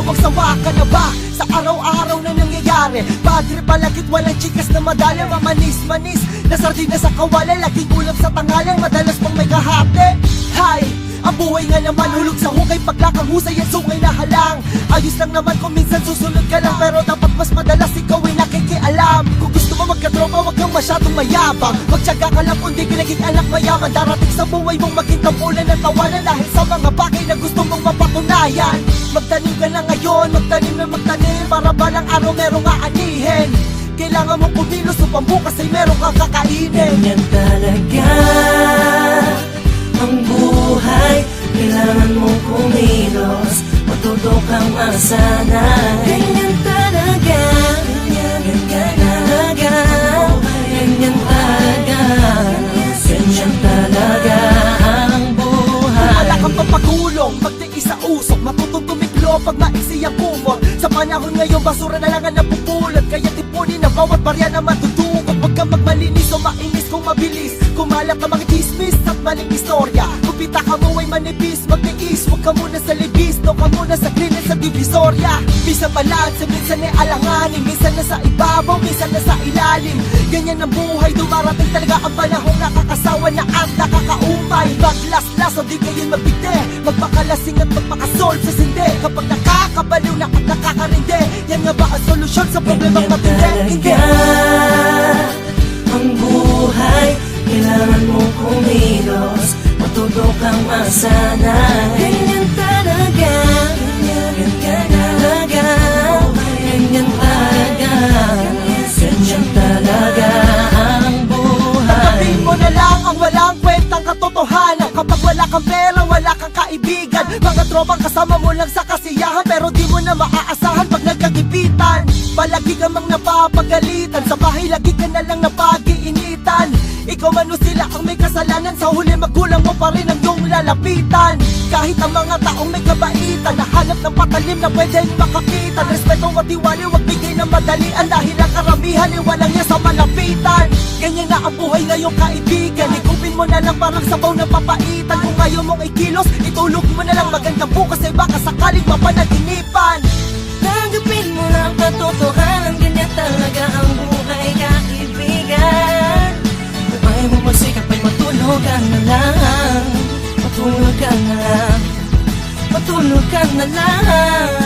Sawang-sawa ka na ba sa araw-araw na nangyayari? Padre palagit walang chikas na madali, mamanis-manis na sardina sa kawala, laging ulam sa tangalan, madalas pang may kahate. Hay! Ang buhay nga naman hulog sa hukay, paglakang husay at sungay na halang. Ayos lang naman kung minsan susunod ka lang, pero dapat mas madalas ikaw ay nakikialam. Kung gusto mo magkatropa, wag kang masyadong mayabang. Magtyaga ka lang kung di ka naging anak mayaman. Darating sa buhay mong maging tampulan ng tawanan dahil sa mga bagay na gusto mong mapatunayan. Magtanim ka na ngayon, magtanim na magtanim, para balang araw merong aanihin. Kailangan mong kumilos upang bukas ay merong kang kakainin. Ganyan talaga ang buhay, kailangan mong kumilos, matuto kang masanay. Ganyan talaga, ganyan talaga, ganyan talaga, ganyan talaga ang buhay. Wala kang papagulong, magtiis sa usok, matutong tumiklo pag maiksi ang kumot. Sa panahon ngayon, basura na lang ang napupulot, kaya tipunin na bawat barya na matutukot. Huwag kang magmalinis o mainis kung mabilis kumalat na mga chismis at maling istorya. Kung pita ka mo ay manipis, magtiis, huwag ka muna sa libis, no ka muna sa grill sa divisorya. Minsan balanse, minsan ay alanganin, minsan nasa ibabaw, minsan nasa ilalim. Ganyan ang buhay, dumarating talaga ang panahong nakakasawa na at nakakaumay. Maglaslas o di kayo magbigte, magpakalasing at magpakasolve sa sinde. Kapag nakakabaliw na at nakakarinde, yan nga ba ang solusyon sa problemang matindi? Hindi! Ang buhay, kailangan mong kumilos, matuto kang masanay. Ganyan talaga, ganyan talaga, ganyan talaga, ganyan talaga ang buhay. Sabihin mo na lang ang walang kwentang katotohanan. Kapag wala kang pera, wala kang kaibigan. Mga tropang kasama mo lang sa kasiyahan, pero di mo na maaasahan pag nagkagipitan. Palagi ka mang napapagalitan, sa bahay lagi ka na lang napag-iinitan. Ikaw man o sila ang may kasalanan, sa huli magulang mo pa rin ang iyong lalapitan. Kahit ang mga taong may kabaitan, nahanap ng patalim na pwedeng makapitan. Respeto at tiwali, wag bigay ng madalian, dahil ang karamihan ay walang niya sa malapitan. Ganyan na ang buhay ngayong kaibigan, ikupin mo na lang parang sabaw ng papaitan. Kung ayaw mong ikilos, itulog mo na lang, magandang bukas ay baka sakaling mapanaginipan. Tanggapin mo lang katotohanan, ganyan talaga ang buhay, kaibigan. Kung ayaw mo magsikap ay matulog ka na lang, matulog ka na lang, matulog ka na lang.